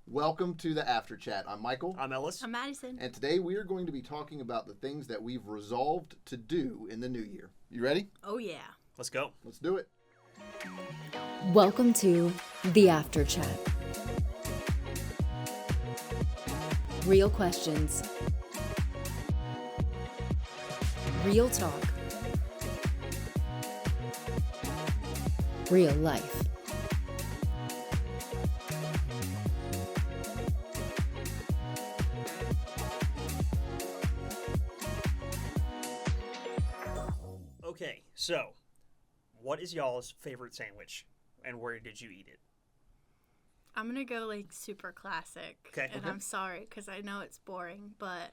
Welcome to the After Chat. I'm Michael. I'm Ellis. I'm Madison. And today we are going to be talking about the things that we've resolved to do in the new year. You ready? Oh, yeah. Let's go. Let's do it. Welcome to the After Chat. Real questions. Real talk. Real life. Okay, so what is y'all's favorite sandwich and where did you eat it? I'm going to go like super classic. Okay. And I'm sorry because I know it's boring, but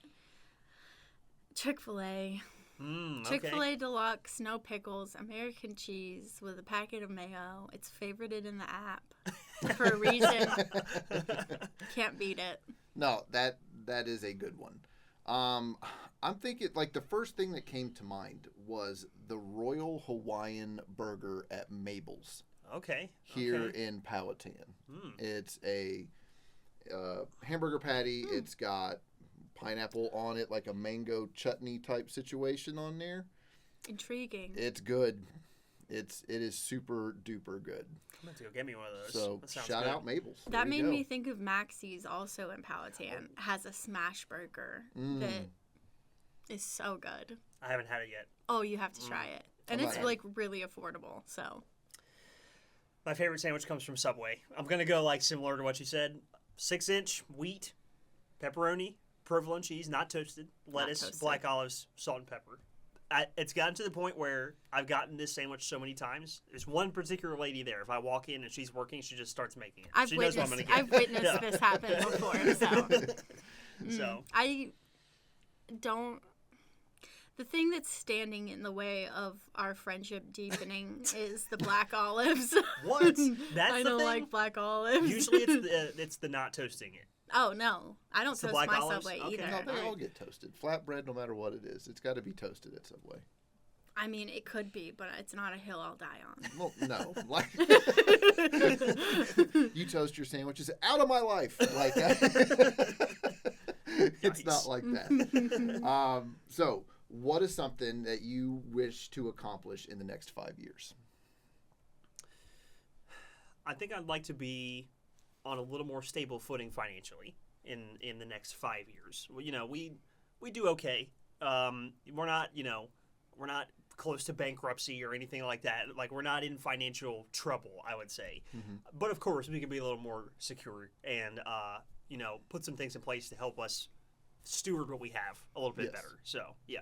Chick-fil-A. Chick-fil-A Deluxe, no pickles, American cheese with a packet of mayo. It's favorited in the app for a reason. Can't beat it. No, that is a good one. I'm thinking, like, the first thing that came to mind was the Royal Hawaiian Burger at Mabel's. Okay. Here in Powhatan. It's a hamburger patty. It's got pineapple on it, like a mango chutney type situation on there. Intriguing. It's good. It is super duper good. I'm going to go get me one of those. So shout out Mabel's. That made me think of Maxie's, also in Powhatan. Has a smash burger that is so good. I haven't had it yet. Oh, you have to try it. And it's like really affordable. So my favorite sandwich comes from Subway. I'm going to go like similar to what you said. 6-inch wheat, pepperoni, provolone cheese, not toasted, lettuce, black olives, salt and pepper. It's gotten to the point where I've gotten this sandwich so many times. There's one particular lady there. If I walk in and she's working, she just starts making it. She knows what I'm going to get. I've witnessed this happen before. So I don't. The thing that's standing in the way of our friendship deepening is the black olives. What? That's I the don't thing? like black olives. Usually it's the not toasting it. Oh, no. I don't toast my olives? Subway Okay. either. No, they all get toasted. Flatbread, no matter what it is, it's got to be toasted at Subway. I mean, it could be, but it's not a hill I'll die on. Well, no. Like, you toast your sandwiches out of my life. Like, it's not like that. So, what is something that you wish to accomplish in the next 5 years? I think I'd like to be on a little more stable footing financially in the next 5 years. Well, we do okay. We're not close to bankruptcy or anything like that. Like, we're not in financial trouble, I would say. But of course, we can be a little more secure and put some things in place to help us steward what we have a little bit better. So, yeah.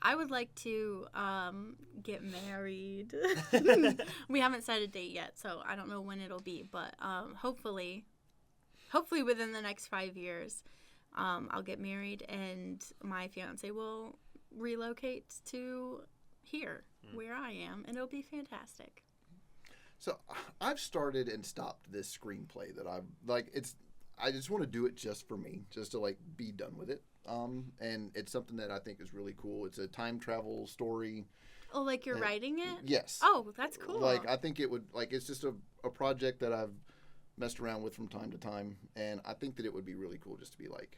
I would like to get married. We haven't set a date yet, so I don't know when it'll be. But hopefully within the next 5 years, I'll get married and my fiance will relocate to here where I am, and it'll be fantastic. So I've started and stopped this screenplay that I've like. I just want to do it just for me, just to like be done with it. And it's something that I think is really cool. It's a time travel story. Oh, like you're writing it? Yes. Oh, that's cool. Like, I think it would, like, it's just a project that I've messed around with from time to time. And I think that it would be really cool just to be like,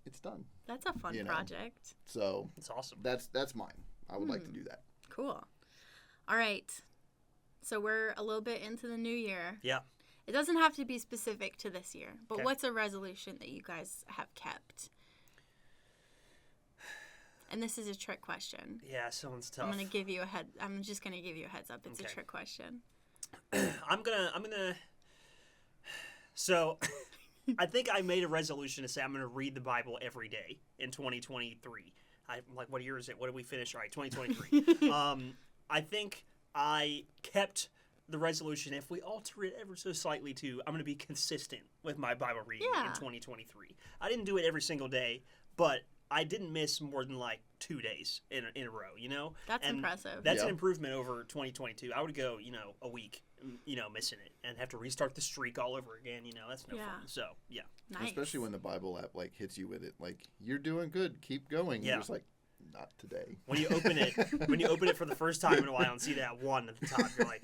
it's done. That's a fun project. So it's awesome. That's mine. I would like to do that. Cool. All right. So we're a little bit into the new year. Yeah. It doesn't have to be specific to this year, but Okay. what's a resolution that you guys have kept? And this is a trick question. Yeah, sounds tough. I'm just gonna give you a heads up. It's a trick question. I'm gonna. So, I think I made a resolution to say I'm gonna read the Bible every day in 2023. I'm like, what year is it? What did we finish? All right, 2023. I think I kept the resolution. If we alter it ever so slightly to, I'm gonna be consistent with my Bible reading in 2023. I didn't do it every single day, but I didn't miss more than like 2 days in a row, That's impressive. That's an improvement over 2022. I would go, a week, missing it and have to restart the streak all over again. That's no fun. So, yeah. Nice. Especially when the Bible app like hits you with it. Like, you're doing good. Keep going. Yeah. You're just like, not today. When you open it for the first time in a while and see that 1 at the top, you're like,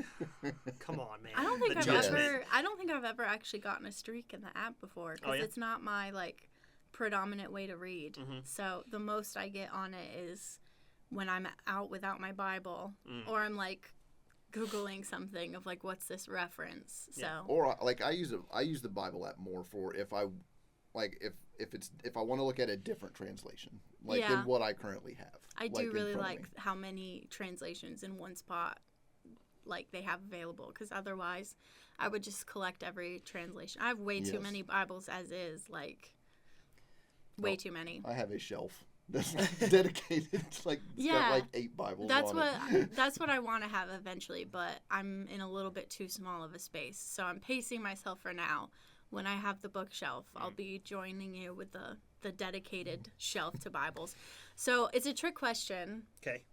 come on, man. I don't think The I've judgment. ever. I don't think I've ever actually gotten a streak in the app before because yeah? it's not my like predominant way to read. Mm-hmm. So the most I get on it is when I'm out without my Bible or I'm like Googling something of like what's this reference. Yeah. So Or like I use the Bible app more for if I want to look at a different translation Yeah. than what I currently have. I like, do in really front of like me. how many translations in one spot like they have available because otherwise I would just collect every translation. I have way too Yes. many Bibles as is, like way too many. I have a shelf that's dedicated. It's got Yeah. like 8 Bibles. That's on what it. that's what I want to have eventually, but I'm in a little bit too small of a space. So I'm pacing myself for now. When I have the bookshelf, I'll be joining you with the dedicated shelf to Bibles. So it's a trick question Okay.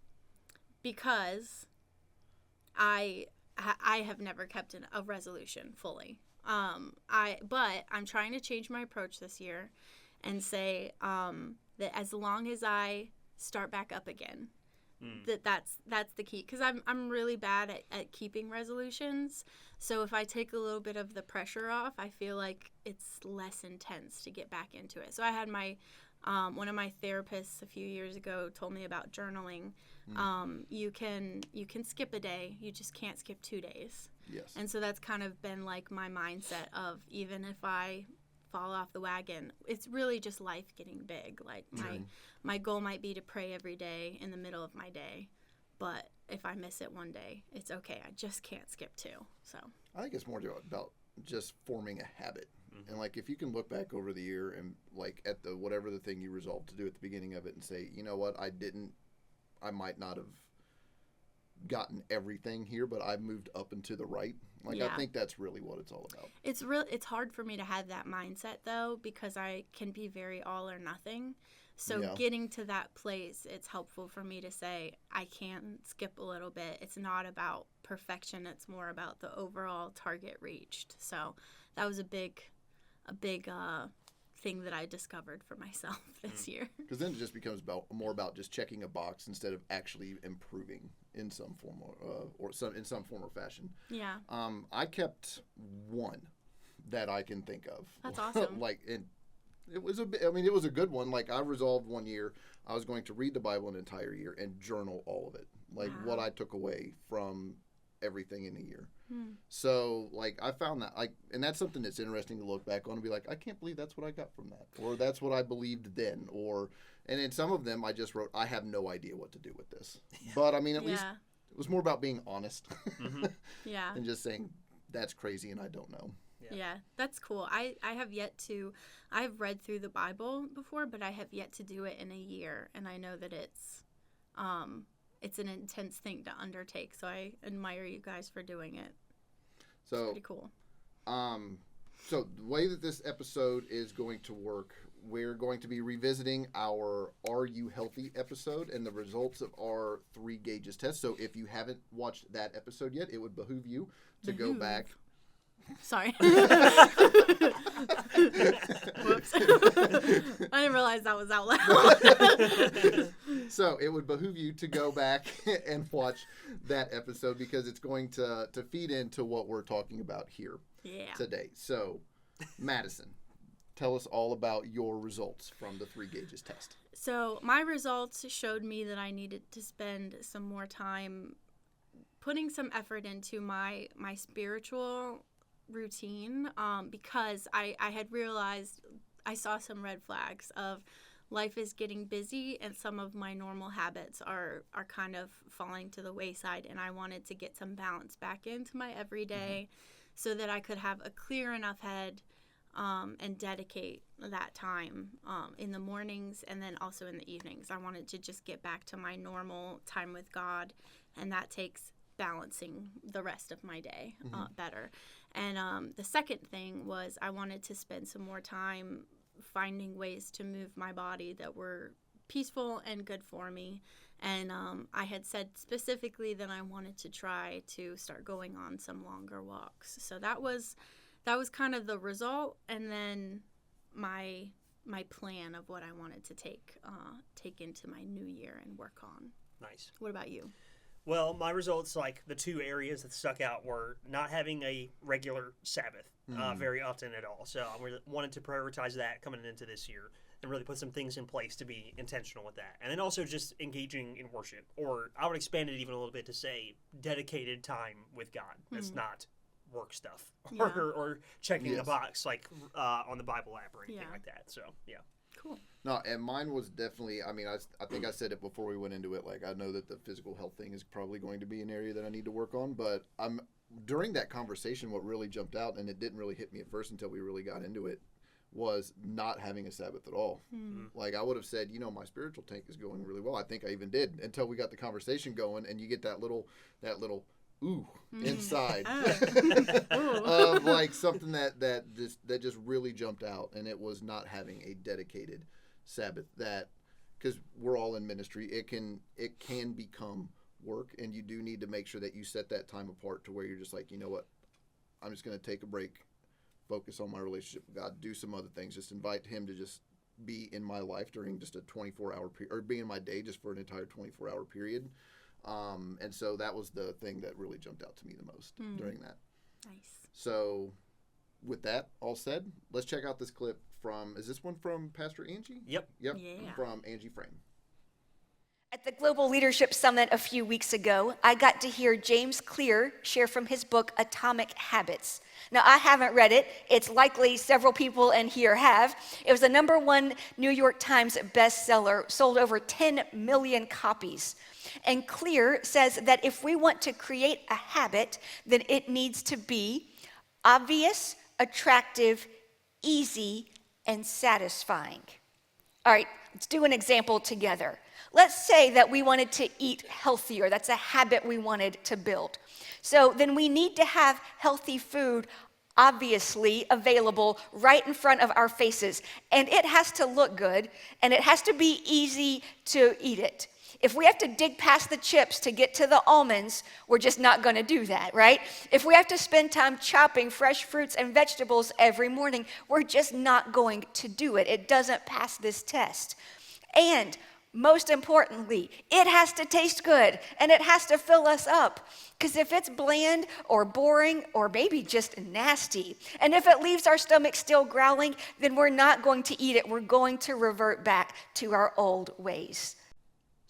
because I have never kept a resolution fully. But I'm trying to change my approach this year and say that as long as I start back up again, that's the key. Because I'm really bad at keeping resolutions. So if I take a little bit of the pressure off, I feel like it's less intense to get back into it. So I had my one of my therapists a few years ago told me about journaling. You can skip a day, you just can't skip 2 days. Yes. And so that's kind of been like my mindset of even if I fall off the wagon, it's really just life getting big. Like my goal might be to pray every day in the middle of my day, but if I miss it one day, it's okay. I just can't skip 2. So I think it's more about just forming a habit. And like if you can look back over the year and like at the whatever the thing you resolved to do at the beginning of it and say, you know what, I might not have gotten everything here, but I've moved up and to the right. Like I think that's really what it's all about. it's hard for me to have that mindset though because I can be very all or nothing. So getting to that place, it's helpful for me to say I can skip a little bit. It's not about perfection. It's more about the overall target reached. So that was a big thing that I discovered for myself this year. Because then it just becomes more about just checking a box instead of actually improving in some form in some form or fashion. Yeah. I kept one that I can think of. That's awesome. It was it was a good one. Like I resolved one year I was going to read the Bible an entire year and journal all of it. Like what I took away from everything in a year. So like I found that and that's something that's interesting to look back on and be like, I can't believe that's what I got from that, or that's what I believed then, and in some of them I just wrote, I have no idea what to do with this. But I mean, at least it was more about being honest. Yeah. And just saying that's crazy and I don't know. Yeah, that's cool. I've read through the Bible before, but I have yet to do it in a year, and I know that it's an intense thing to undertake. So I admire you guys for doing it. So it's pretty cool. So the way that this episode is going to work, we're going to be revisiting our Are You Healthy episode and the results of our 3 gauges test. So if you haven't watched that episode yet, it would behoove you to go back. Sorry. Whoops. I didn't realize that was out loud. So it would behoove you to go back and watch that episode because it's going to feed into what we're talking about here today. So, Madison, tell us all about your results from the 3 gauges test. So my results showed me that I needed to spend some more time putting some effort into my spiritual routine because I had realized I saw some red flags of life is getting busy and some of my normal habits are kind of falling to the wayside, and I wanted to get some balance back into my everyday so that I could have a clear enough head and dedicate that time in the mornings and then also in the evenings. I wanted to just get back to my normal time with God, and that takes balancing the rest of my day better. And the second thing was I wanted to spend some more time finding ways to move my body that were peaceful and good for me. And I had said specifically that I wanted to try to start going on some longer walks. So that was kind of the result. And then my my plan of what I wanted to take into my new year and work on. Nice. What about you? Well, my results, like the two areas that stuck out, were not having a regular Sabbath very often at all. So I really wanted to prioritize that coming into this year and really put some things in place to be intentional with that. And then also just engaging in worship, or I would expand it even a little bit to say dedicated time with God. That's not work stuff or checking a box like on the Bible app or anything like that. So, yeah. Cool. No, and mine was definitely, I mean, I think I said it before we went into it, like, I know that the physical health thing is probably going to be an area that I need to work on, but during that conversation, what really jumped out, and it didn't really hit me at first until we really got into it, was not having a Sabbath at all. Like, I would have said, my spiritual tank is going really well. I think I even did, until we got the conversation going, and you get that little ooh inside of like something that just really jumped out, and it was not having a dedicated Sabbath. That, because we're all in ministry, it can become work, and you do need to make sure that you set that time apart to where you're just like, you know what, I'm just going to take a break, focus on my relationship with God, do some other things, just invite him to just be in my life during just a 24-hour period, or be in my day just for an entire 24-hour period. And so that was the thing that really jumped out to me the most during that. Nice. So with that all said, let's check out this clip is this one from Pastor Angie? Yep. Yeah. From Angie Frame. At the Global Leadership Summit a few weeks ago, I got to hear James Clear share from his book, Atomic Habits. Now, I haven't read it. It's likely several people in here have. It was a #1 New York Times bestseller, sold over 10 million copies. And Clear says that if we want to create a habit, then it needs to be obvious, attractive, easy, and satisfying. All right, let's do an example together. Let's say that we wanted to eat healthier. That's a habit we wanted to build. So then we need to have healthy food obviously available right in front of our faces. And it has to look good, and it has to be easy to eat it. If we have to dig past the chips to get to the almonds, we're just not going to do that, right? If we have to spend time chopping fresh fruits and vegetables every morning, we're just not going to do it. It doesn't pass this test. And most importantly, it has to taste good, and it has to fill us up. Because if it's bland or boring or maybe just nasty, and if it leaves our stomach still growling, then we're not going to eat it. We're going to revert back to our old ways.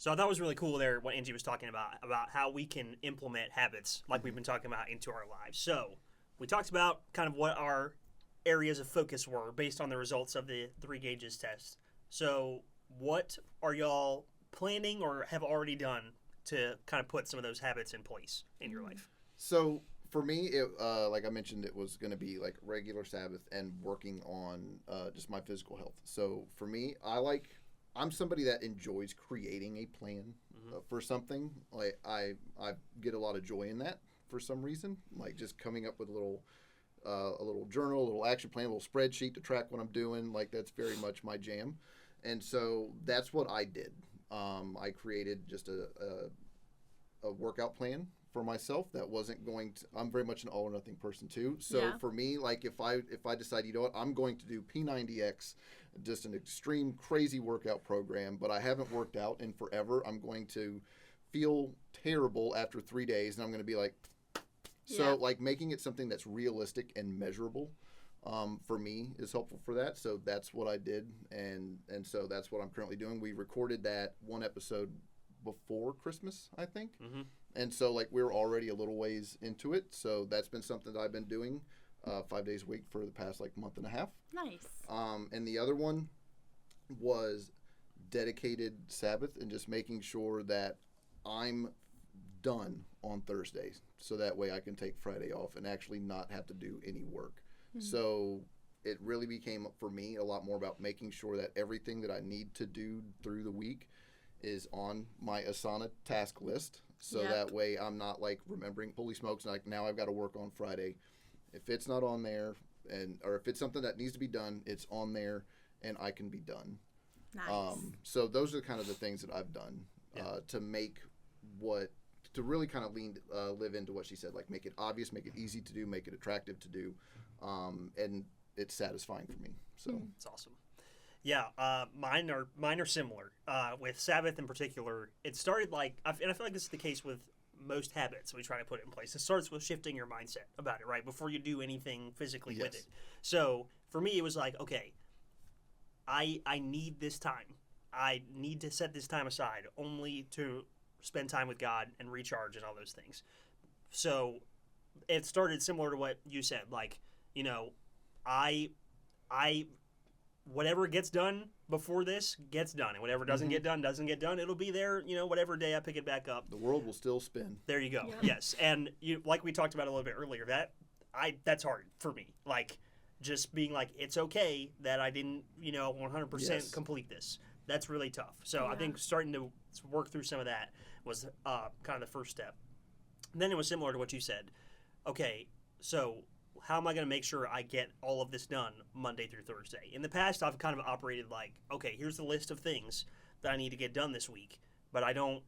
So I thought it was really cool there what Angie was talking about how we can implement habits like we've been talking about into our lives. So we talked about kind of what our areas of focus were based on the results of the 3 gauges test. So what are y'all planning or have already done to kind of put some of those habits in place in your life? So for me, like I mentioned, it was going to be like regular Sabbath and working on just my physical health. So for me, I'm somebody that enjoys creating a plan for something. Like I get a lot of joy in that for some reason. Like just coming up with a little journal, a little action plan, a little spreadsheet to track what I'm doing. Like that's very much my jam. And so that's what I did. I created just a workout plan for myself that wasn't going to. I'm very much an all or nothing person too. So for me, like if I decide, you know what, I'm going to do P90X, just an extreme crazy workout program, but I haven't worked out in forever. I'm going to feel terrible after 3 days, and I'm going to be like, so like making it something that's realistic and measurable. For me is helpful for that. So that's what I did. And so that's what I'm currently doing. We recorded that one episode before Christmas, I think. Mm-hmm. And so like we're already a little ways into it. So that's been something that I've been doing 5 days a week for the past like month and a half. Nice. And the other one was dedicated Sabbath and just making sure that I'm done on Thursdays. So that way I can take Friday off and actually not have to do any work. So it really became, for me, a lot more about making sure that everything that I need to do through the week is on my Asana task list. So that way I'm not like remembering, holy smokes, like now I've got to work on Friday. If it's not on there, or if it's something that needs to be done, it's on there and I can be done. Nice. So those are kind of the things that I've done to really kind of live into what she said, like make it obvious, make it easy to do, make it attractive to do. And it's satisfying for me. So it's awesome. Yeah, mine are similar. With Sabbath in particular, it started and I feel like this is the case with most habits we try to put in place. It starts with shifting your mindset about it, right? Before you do anything physically with Yes. it. So for me, it was like, okay, I need this time. I need to set this time aside only to spend time with God and recharge and all those things. So it started similar to what you said. Like, you know, I whatever gets done before this gets done, and whatever doesn't get done doesn't get done. It'll be there, whatever day I pick it back up. The world will still spin. There you go. Yep. Yes, and like we talked about a little bit earlier, that's hard for me. Like, just being like, it's okay that I didn't 100% Yes. complete this. That's really tough. So I Yeah. think starting to work through some of that was kind of the first step. And then it was similar to what you said. Okay, so how am I going to make sure I get all of this done Monday through Thursday? In the past, I've kind of operated like, okay, here's the list of things that I need to get done this week, but I don't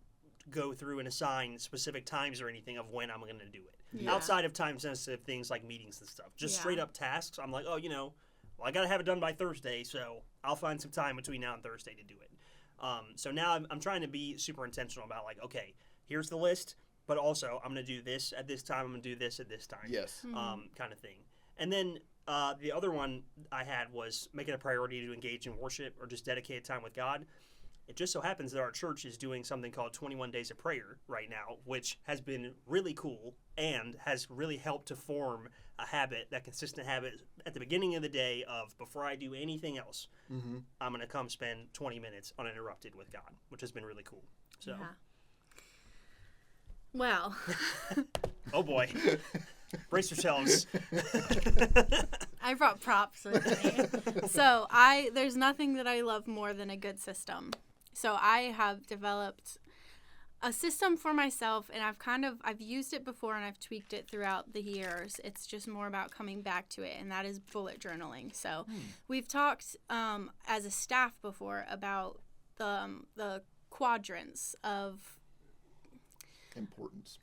go through and assign specific times or anything of when I'm going to do it. Yeah. Outside of time-sensitive things like meetings and stuff. Just Yeah. straight up tasks, I'm like, well, I got to have it done by Thursday, so I'll find some time between now and Thursday to do it. So now I'm trying to be super intentional about like, okay, here's the list, but also I'm going to do this at this time, I'm going to do this at this time. Yes. Kind of thing. And then the other one I had was making a priority to engage in worship or just dedicated time with God. It just so happens that our church is doing something called 21 Days of Prayer right now, which has been really cool and has really helped to form a habit, that consistent habit at the beginning of the day of before I do anything else, I'm going to come spend 20 minutes uninterrupted with God, which has been really cool. So, Yeah. Well, oh boy, brace yourselves. I brought props with me. So there's nothing that I love more than a good system. So I have developed a system for myself, and I've used it before and I've tweaked it throughout the years. It's just more about coming back to it, and that is bullet journaling. So we've talked as a staff before about the quadrants of importance.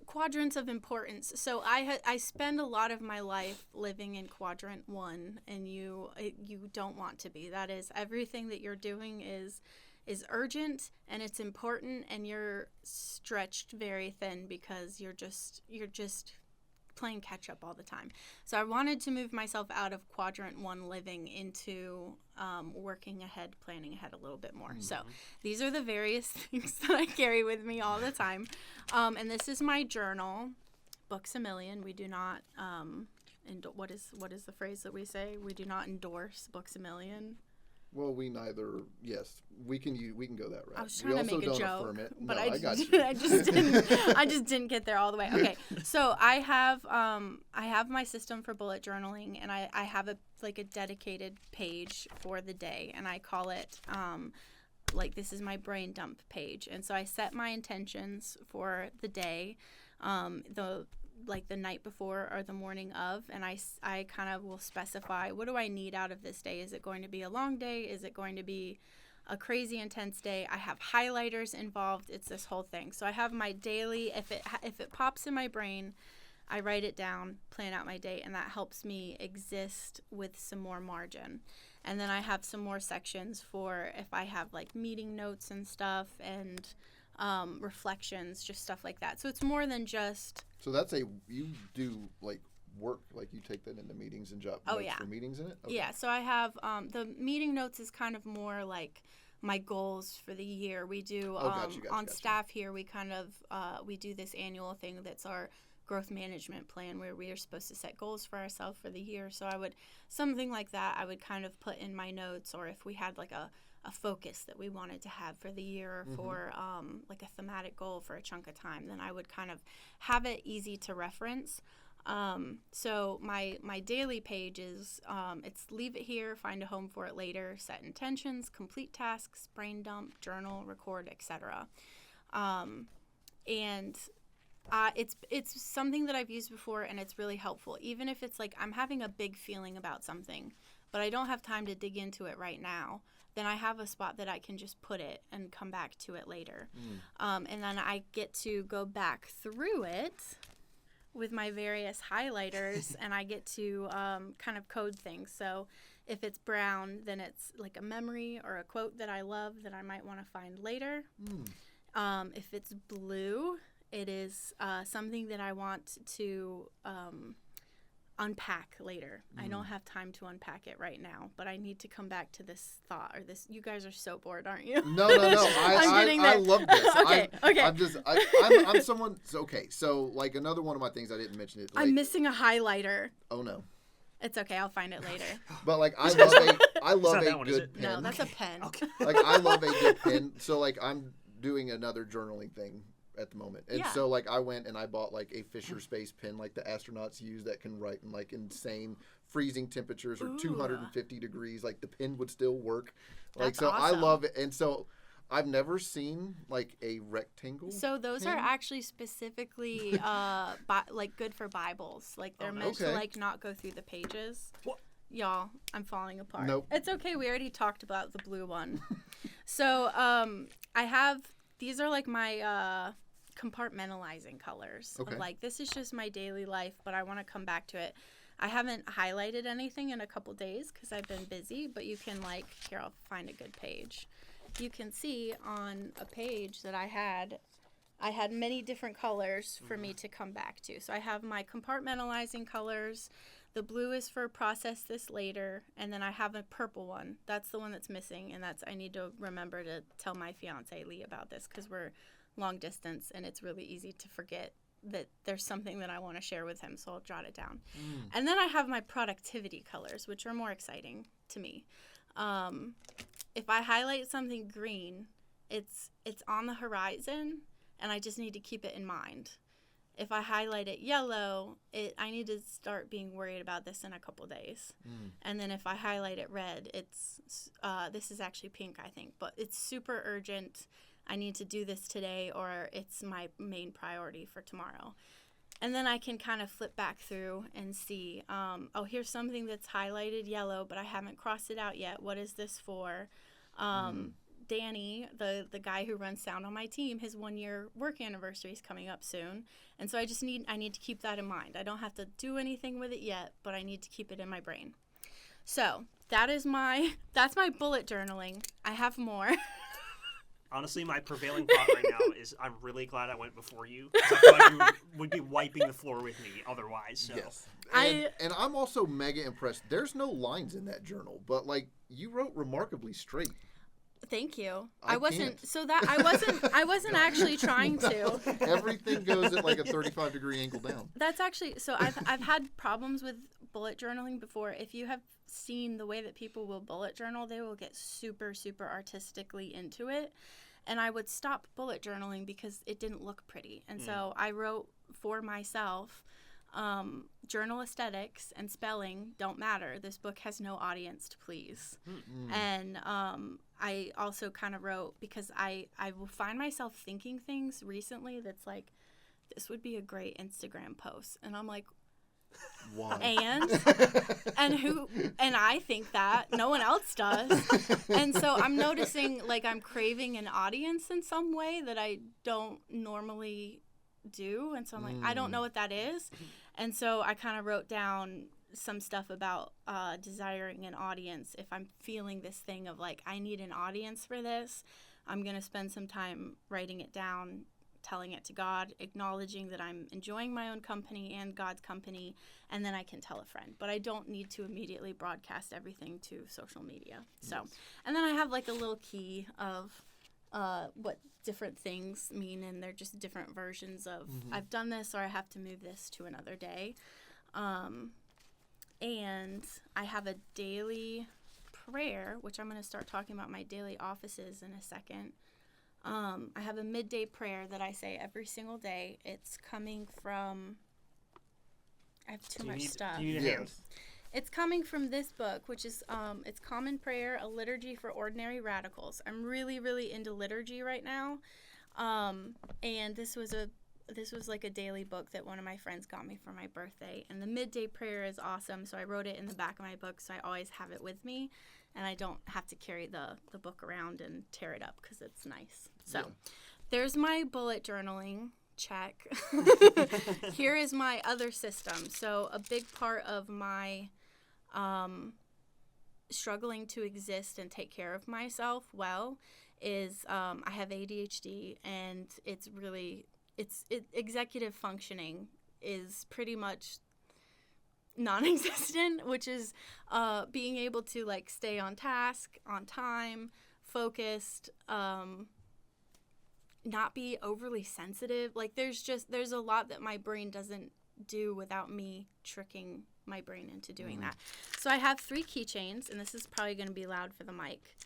So I spend a lot of my life living in quadrant 1, and you don't want to be. That is, everything that you're doing is urgent and it's important, and you're stretched very thin because you're just playing catch up all the time. So I wanted to move myself out of quadrant 1 living into working ahead, planning ahead a little bit more. So these are the various things that I carry with me all the time. And this is my journal, Books a Million. We do not, what is the phrase that we say? We do not endorse Books a Million. Well, we neither. Yes, we can go that route. I was trying we to also make a don't joke, affirm it. but No, I got just, you. I just didn't get there all the way. Okay, so I have my system for bullet journaling, and I have a dedicated page for the day, and I call it this is my brain dump page, and so I set my intentions for the day, the night before or the morning of, and I kind of will specify, what do I need out of this day? Is it going to be a long day? Is it going to be a crazy intense day? I have highlighters involved. It's this whole thing. So I have my daily, if it pops in my brain, I write it down, plan out my day, and that helps me exist with some more margin. And then I have some more sections for if I have meeting notes and stuff, and reflections, just stuff like that. So it's more than just. So you do work, you take that into meetings and jot notes for meetings in it? Okay. Yeah, so I have the meeting notes is kind of more like my goals for the year. We do on staff here, we kind of we do this annual thing that's our growth management plan, where we are supposed to set goals for ourselves for the year. So something like that I would kind of put in my notes, or if we had a focus that we wanted to have for the year, or for a thematic goal for a chunk of time, then I would kind of have it easy to reference. So my daily page is it's leave it here, find a home for it later, set intentions, complete tasks, brain dump, journal, record, etc. And it's something that I've used before, and it's really helpful. Even if it's I'm having a big feeling about something, but I don't have time to dig into it right now, then I have a spot that I can just put it and come back to it later. And then I get to go back through it with my various highlighters, and I get to kind of code things. So If it's brown, then it's like a memory or a quote that I love that I might want to find later. If it's blue, it is something that I want to unpack later. I don't have time to unpack it right now, but I need to come back to this thought or this. You guys are so bored, aren't you? No. I love this. Okay. I'm someone. Okay, so like another one of my things I didn't mention it. Like, I'm missing a highlighter. Oh no. It's okay. I'll find it later. But like I love that a one, is good it? pen. No, that's a pen. Okay. Like I love a good pen. So like I'm doing another journaling thing at the moment. And Yeah. so like I went and I bought like a Fisher Space pen like the astronauts use that can write in like insane freezing temperatures or Ooh. 250 degrees. Like the pen would still work. Like That's so I awesome. love it. And so I've never seen like a rectangle. So those are pen. actually specifically like good for Bibles. Like they're meant to Okay. like not go through the pages. What? Y'all, I'm falling apart. Nope. It's okay. We already talked about the blue one. So I have these are like my compartmentalizing colors. Okay. Of like this is just my daily life, but I want to come back to it. I haven't highlighted anything in a couple days because I've been busy, but you can like here I'll find a good page. You can see on a page that I had many different colors for me to come back to. So I have my compartmentalizing colors. The blue is for process this later, and then I have a purple one. That's the one that's missing, and I need to remember to tell my fiance Lee about this because we're long distance, and it's really easy to forget that there's something that I want to share with him, so I'll jot it down. And then I have my productivity colors, which are more exciting to me. If I highlight something green, it's on the horizon, and I just need to keep it in mind. If I highlight it yellow, I need to start being worried about this in a couple days. And then if I highlight it red, this is actually pink, I think, but it's super urgent. I need to do this today, or it's my main priority for tomorrow. And then I can kind of flip back through and see, here's something that's highlighted yellow, but I haven't crossed it out yet. What is this for? Danny, the guy who runs sound on my team, his 1-year work anniversary is coming up soon. And so I need to keep that in mind. I don't have to do anything with it yet, but I need to keep it in my brain. So that's my bullet journaling. I have more. Honestly, my prevailing thought right now is I'm really glad I went before you. 'Cause I feel like you would be wiping the floor with me otherwise. So. Yes. And I'm also mega impressed. There's no lines in that journal, but like you wrote remarkably straight. Thank you. I I wasn't can't. so that I wasn't actually trying to. Everything goes at like a 35-degree angle down. That's actually so I've had problems with bullet journaling before. If you have seen the way that people will bullet journal, they will get super artistically into it. And I would stop bullet journaling because it didn't look pretty. And so I wrote for myself, journal aesthetics and spelling don't matter. This book has no audience to please. And I also kind of wrote, because I will find myself thinking things recently that's like, this would be a great Instagram post. And I'm like, Why? and I think that no one else does. And so I'm noticing like I'm craving an audience in some way that I don't normally do. And so I'm like, I don't know what that is. And so I kind of wrote down some stuff about desiring an audience. If I'm feeling this thing of like, I need an audience for this, I'm going to spend some time writing it down, telling it to God, acknowledging that I'm enjoying my own company and God's company, and then I can tell a friend. But I don't need to immediately broadcast everything to social media. So, and then I have like a little key of what different things mean, and they're just different versions of I've done this, or I have to move this to another day. And I have a daily prayer, which I'm going to start talking about my daily offices in a second. I have a midday prayer that I say every single day. It's coming from, I have too much stuff. Do you need a hand? It's coming from this book, which is it's Common Prayer, a liturgy for ordinary radicals. I'm really into liturgy right now, and this was like a daily book that one of my friends got me for my birthday. And the midday prayer is awesome, so I wrote it in the back of my book, so I always have it with me, and I don't have to carry the book around and tear it up because it's nice. So there's my bullet journaling. Check. Here is my other system. So a big part of my struggling to exist and take care of myself well is I have ADHD, and it's executive functioning is pretty much non-existent, which is being able to like stay on task, on time, focused, not be overly sensitive. Like there's a lot that my brain doesn't do without me tricking my brain into doing that. So I have 3 keychains, and this is probably going to be loud for the mic.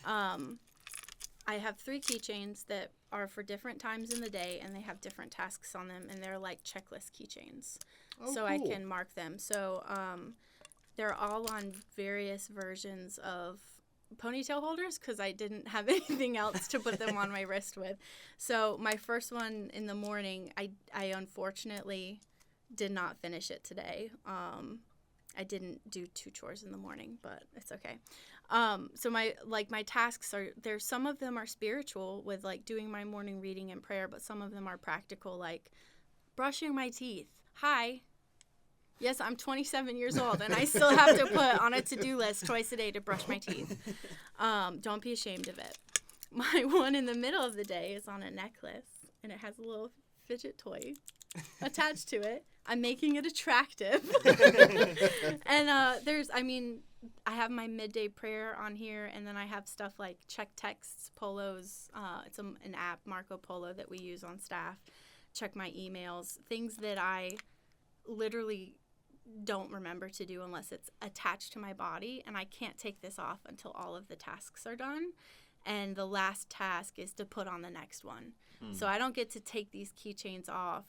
I have 3 keychains that are for different times in the day, and they have different tasks on them, and they're like checklist keychains. Oh, so cool. I can mark them. So they're all on various versions of ponytail holders because I didn't have anything else to put them on my wrist with. So my first one in the morning, I unfortunately did not finish it today. I didn't do 2 chores in the morning, but it's okay. So my tasks are, there's some of them are spiritual with like doing my morning reading and prayer, but some of them are practical, like brushing my teeth. Hi. Yes, I'm 27 years old, and I still have to put on a to-do list twice a day to brush my teeth. Don't be ashamed of it. My one in the middle of the day is on a necklace, and it has a little fidget toy attached to it. I'm making it attractive. And I have my midday prayer on here, and then I have stuff like check texts, polos. It's an app, Marco Polo, that we use on staff. Check my emails, things that I literally don't remember to do unless it's attached to my body, and I can't take this off until all of the tasks are done. And the last task is to put on the next one. So I don't get to take these keychains off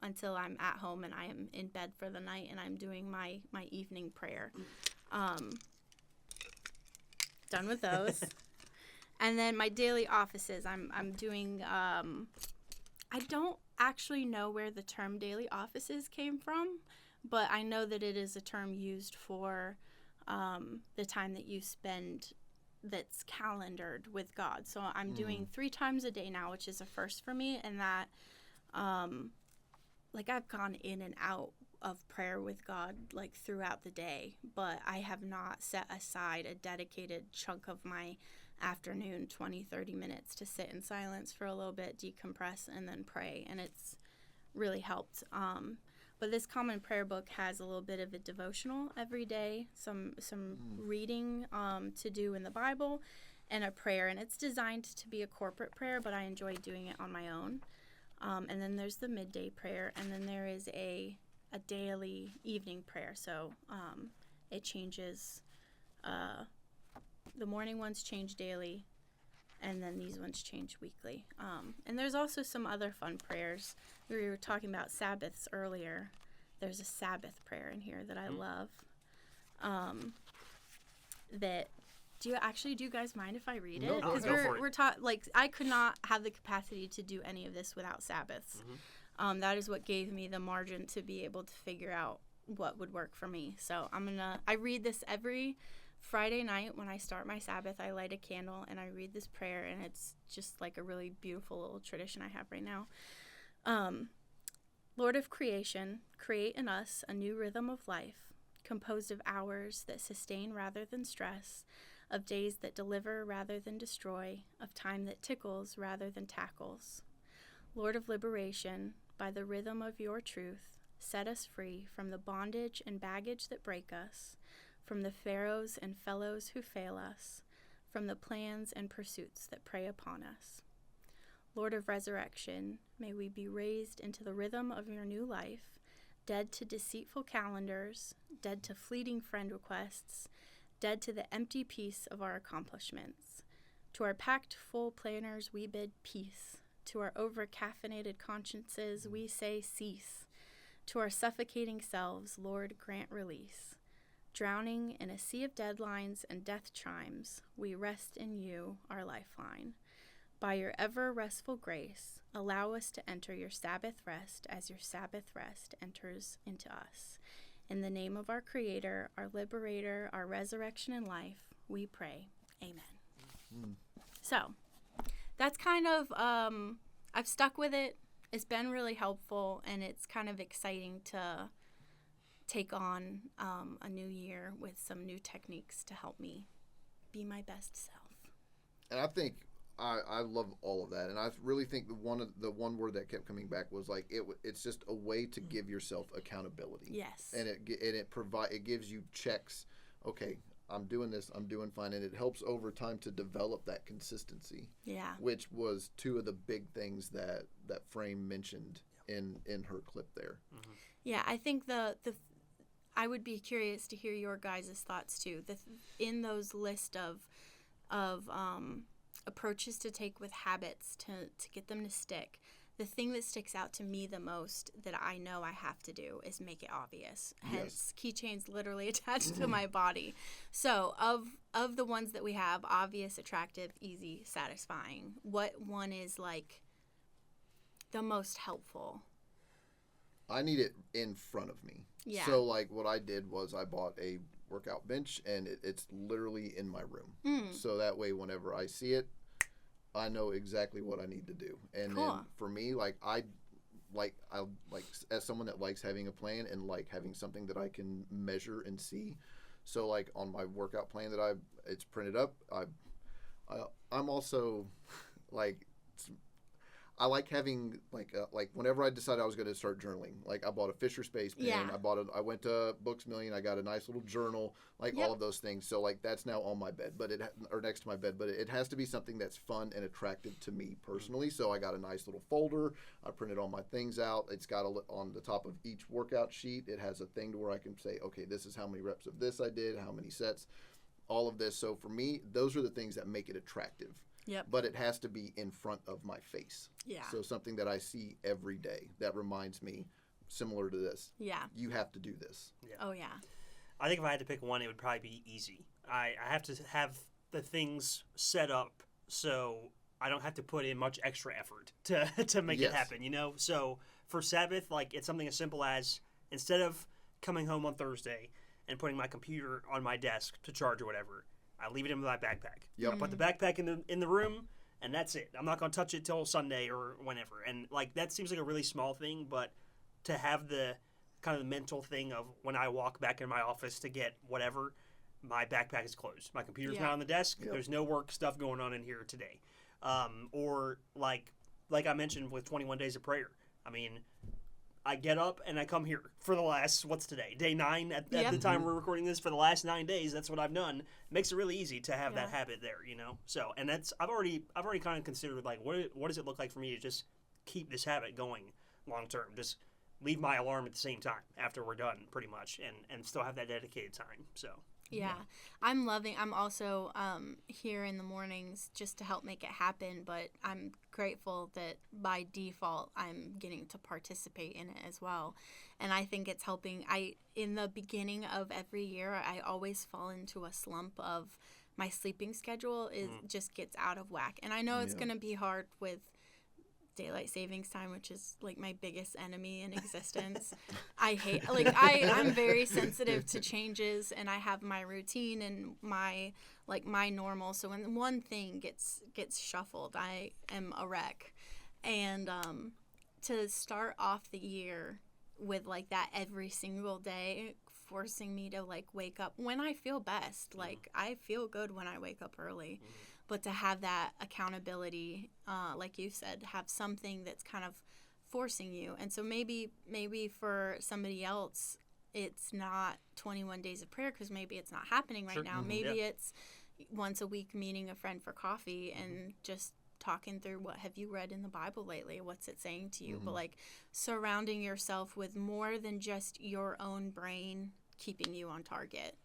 until I'm at home and I am in bed for the night and I'm doing my evening prayer. Done with those. And then my daily offices, I'm doing, I don't actually know where the term daily offices came from, but I know that it is a term used for the time that you spend that's calendared with God. So I'm doing 3 times a day now, which is a first for me, and that like I've gone in and out of prayer with God like throughout the day, but I have not set aside a dedicated chunk of my afternoon, 20-30 minutes, to sit in silence for a little bit, decompress, and then pray, and it's really helped. But this common prayer book has a little bit of a devotional every day, some reading to do in the Bible, and a prayer. And it's designed to be a corporate prayer, but I enjoy doing it on my own. And then there's the midday prayer, and then there is a daily evening prayer. So it changes. The morning ones change daily, and then these ones change weekly. And there's also some other fun prayers. We were talking about Sabbaths earlier. There's a Sabbath prayer in here that I love. Do you guys mind if I read it? No, Because go for it. we're taught, like, I could not have the capacity to do any of this without Sabbaths. That is what gave me the margin to be able to figure out what would work for me. So I read this every Friday night when I start my Sabbath. I light a candle and I read this prayer, and it's just like a really beautiful little tradition I have right now. Lord of creation, create in us a new rhythm of life, composed of hours that sustain rather than stress, of days that deliver rather than destroy, of time that tickles rather than tackles. Lord of liberation, by the rhythm of your truth, set us free from the bondage and baggage that break us, from the pharaohs and fellows who fail us, from the plans and pursuits that prey upon us. Lord of resurrection, may we be raised into the rhythm of your new life, dead to deceitful calendars, dead to fleeting friend requests, dead to the empty peace of our accomplishments. To our packed full planners we bid peace. To our over-caffeinated consciences we say cease. To our suffocating selves, Lord, grant release. Drowning in a sea of deadlines and death chimes, we rest in you, our lifeline. By your ever-restful grace, allow us to enter your Sabbath rest as your Sabbath rest enters into us. In the name of our Creator, our Liberator, our resurrection and life, we pray. Amen. So, that's kind of, I've stuck with it. It's been really helpful, and it's kind of exciting to take on a new year with some new techniques to help me be my best self. And I think I love all of that, and I really think the one word that kept coming back was like it's just a way to give yourself accountability. Yes. And it gives you checks. Okay, I'm doing this. I'm doing fine, and it helps over time to develop that consistency. Yeah. Which was two of the big things that Frame mentioned in her clip there. Mm-hmm. Yeah, I think I would be curious to hear your guys' thoughts too. In those list of approaches to take with habits to get them to stick, the thing that sticks out to me the most that I know I have to do is make it obvious. Hence, keychains literally attached to my body. So of the ones that we have, obvious, attractive, easy, satisfying, what one is like the most helpful? I need it in front of me. Yeah. So like what I did was I bought a workout bench, and it's literally in my room. So that way whenever I see it, I know exactly what I need to do. And Cool. then for me, I as someone that likes having a plan and like having something that I can measure and see. So like on my workout plan that it's printed up, I'm also like I like having like whenever I decided I was going to start journaling, like I bought a Fisher Space pen. Yeah. I went to Books Million. I got a nice little journal, all of those things. So like that's now on my bed, or next to my bed. But it has to be something that's fun and attractive to me personally. So I got a nice little folder. I printed all my things out. It's got on the top of each workout sheet. It has a thing to where I can say, okay, this is how many reps of this I did, how many sets, all of this. So for me, those are the things that make it attractive. Yep. But it has to be in front of my face. Yeah. So something that I see every day that reminds me, similar to this. Yeah. You have to do this. Yeah. Oh yeah. I think if I had to pick one, it would probably be easy. I have to have the things set up so I don't have to put in much extra effort to make it happen, you know? So for Sabbath, like it's something as simple as instead of coming home on Thursday and putting my computer on my desk to charge or whatever, I leave it in my backpack. Yep. I put the backpack in the room, and that's it. I'm not going to touch it till Sunday or whenever. And like that seems like a really small thing, but to have the kind of the mental thing of when I walk back in my office to get whatever, my backpack is closed. My computer's not on the desk. Yep. There's no work stuff going on in here today. Or like I mentioned with 21 Days of Prayer. I mean, I get up and I come here for the last, what's today? Day 9 at the time we're recording this. For the last 9 days, that's what I've done. It makes it really easy to have that habit there, you know? So, and that's, I've already kind of considered like, what does it look like for me to just keep this habit going long term? Just leave my alarm at the same time after we're done pretty much and still have that dedicated time. So. Yeah. I'm also here in the mornings just to help make it happen, but I'm grateful that by default I'm getting to participate in it as well. And I think it's helping. In the beginning of every year, I always fall into a slump of my sleeping schedule just gets out of whack. And I know it's going to be hard with daylight savings time, which is like my biggest enemy in existence. I hate I'm very sensitive to changes, and I have my routine and my normal. So when one thing gets shuffled, I am a wreck. And to start off the year with like that every single day, forcing me to like wake up when I feel best. Like I feel good when I wake up early. But to have that accountability, like you said, have something that's kind of forcing you. And so maybe for somebody else, it's not 21 Days of Prayer because maybe it's not happening right now. Maybe it's once a week meeting a friend for coffee and just talking through what have you read in the Bible lately? What's it saying to you? But like surrounding yourself with more than just your own brain keeping you on target.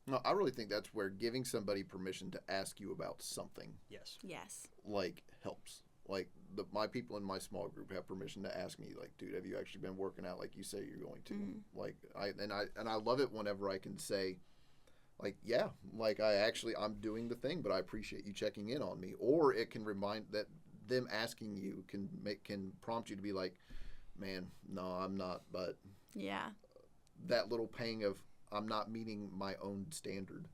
No, I really think that's where giving somebody permission to ask you about something, Yes, like helps. Like my people in my small group have permission to ask me, like, dude, have you actually been working out like you say you're going to? Like I love it whenever I can say, like, yeah, like I'm doing the thing, but I appreciate you checking in on me. Or it can remind that them asking you can prompt you to be like, man, no, I'm not, but that little pang of I'm not meeting my own standard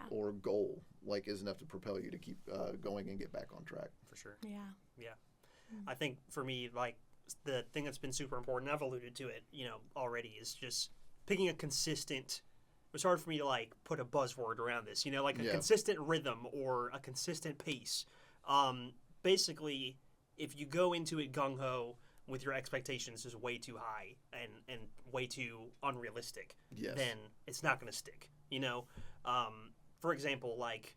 or goal is enough to propel you to keep going and get back on track. For sure. Yeah. I think for me, like the thing that's been super important, I've alluded to it, already, is just picking a consistent. It was hard for me to like put a buzzword around this, like a Yeah. consistent rhythm or a consistent pace. Basically, if you go into it gung ho with your expectations is way too high and way too unrealistic, Yes. then it's not going to stick. For example, like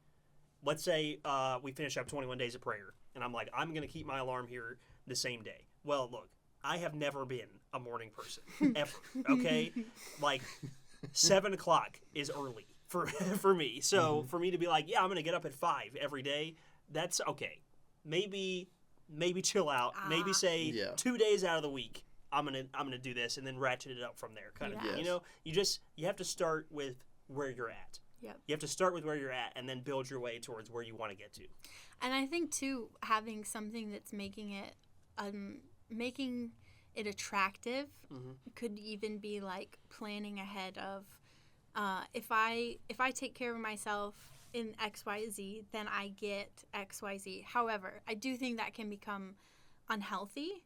let's say we finish up 21 days of prayer, and I'm like, I'm going to keep my alarm here the same day. Well, look, I have never been a morning person ever. Okay, like 7 o'clock is early for me. So for me to be like, yeah, I'm going to get up at 5 every day, that's okay. Maybe chill out. Maybe say Yeah. 2 days out of the week, I'm gonna do this, and then ratchet it up from there, kind of thing. Yes. You have to start with where you're at. Yep. You have to start with where you're at, and then build your way towards where you want to get to. And I think too, having something that's making it attractive could even be like planning ahead of if I take care of myself in XYZ, then I get XYZ. However, I do think that can become unhealthy,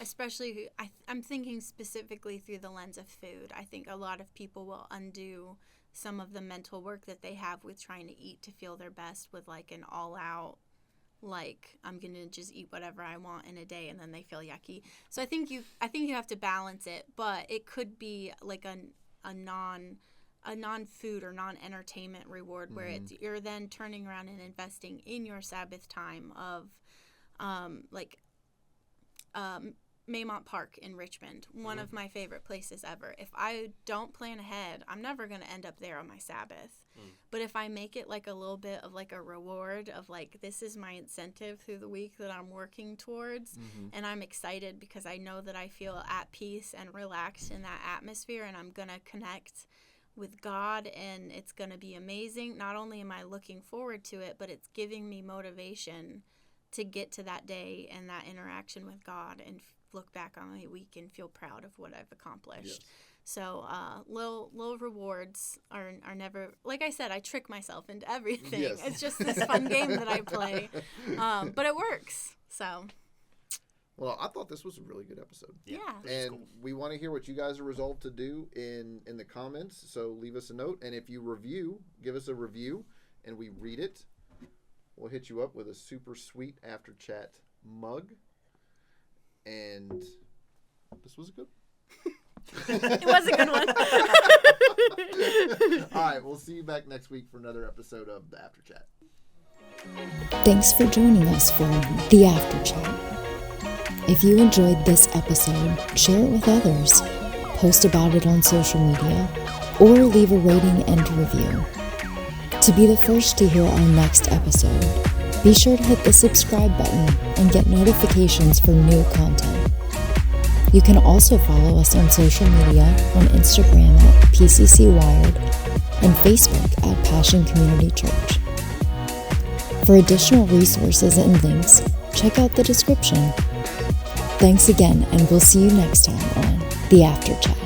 especially I'm thinking specifically through the lens of food. I think a lot of people will undo some of the mental work that they have with trying to eat to feel their best with like an all-out, like I'm gonna just eat whatever I want in a day, and then they feel yucky. So I think you have to balance it, but it could be like a non-food or non-entertainment reward where you're then turning around and investing in your Sabbath time of Maymont Park in Richmond, one of my favorite places ever. If I don't plan ahead, I'm never going to end up there on my Sabbath. But if I make it like a little bit of like a reward of like, this is my incentive through the week that I'm working towards, and I'm excited because I know that I feel at peace and relaxed in that atmosphere, and I'm going to connect with God, and it's going to be amazing. Not only am I looking forward to it, but it's giving me motivation to get to that day and that interaction with God and look back on my week and feel proud of what I've accomplished. Yes. So little rewards are never, like I said, I trick myself into everything. Yes. It's just this fun game that I play, but it works. So Well, I thought this was a really good episode. yeah. And cool. we want to hear what you guys are resolved to do in the comments. So leave us a note. And if you give us a review and we read it, we'll hit you up with a super sweet after chat mug. And this was good. It was a good one. All right, we'll see you back next week for another episode of the After Chat. Thanks for joining us for the After Chat. If you enjoyed this episode, share it with others, post about it on social media, or leave a rating and review. To be the first to hear our next episode, be sure to hit the subscribe button and get notifications for new content. You can also follow us on social media on Instagram at PCC Wired and Facebook at Passion Community Church. For additional resources and links, check out the description. Thanks again, and we'll see you next time on The After Chat.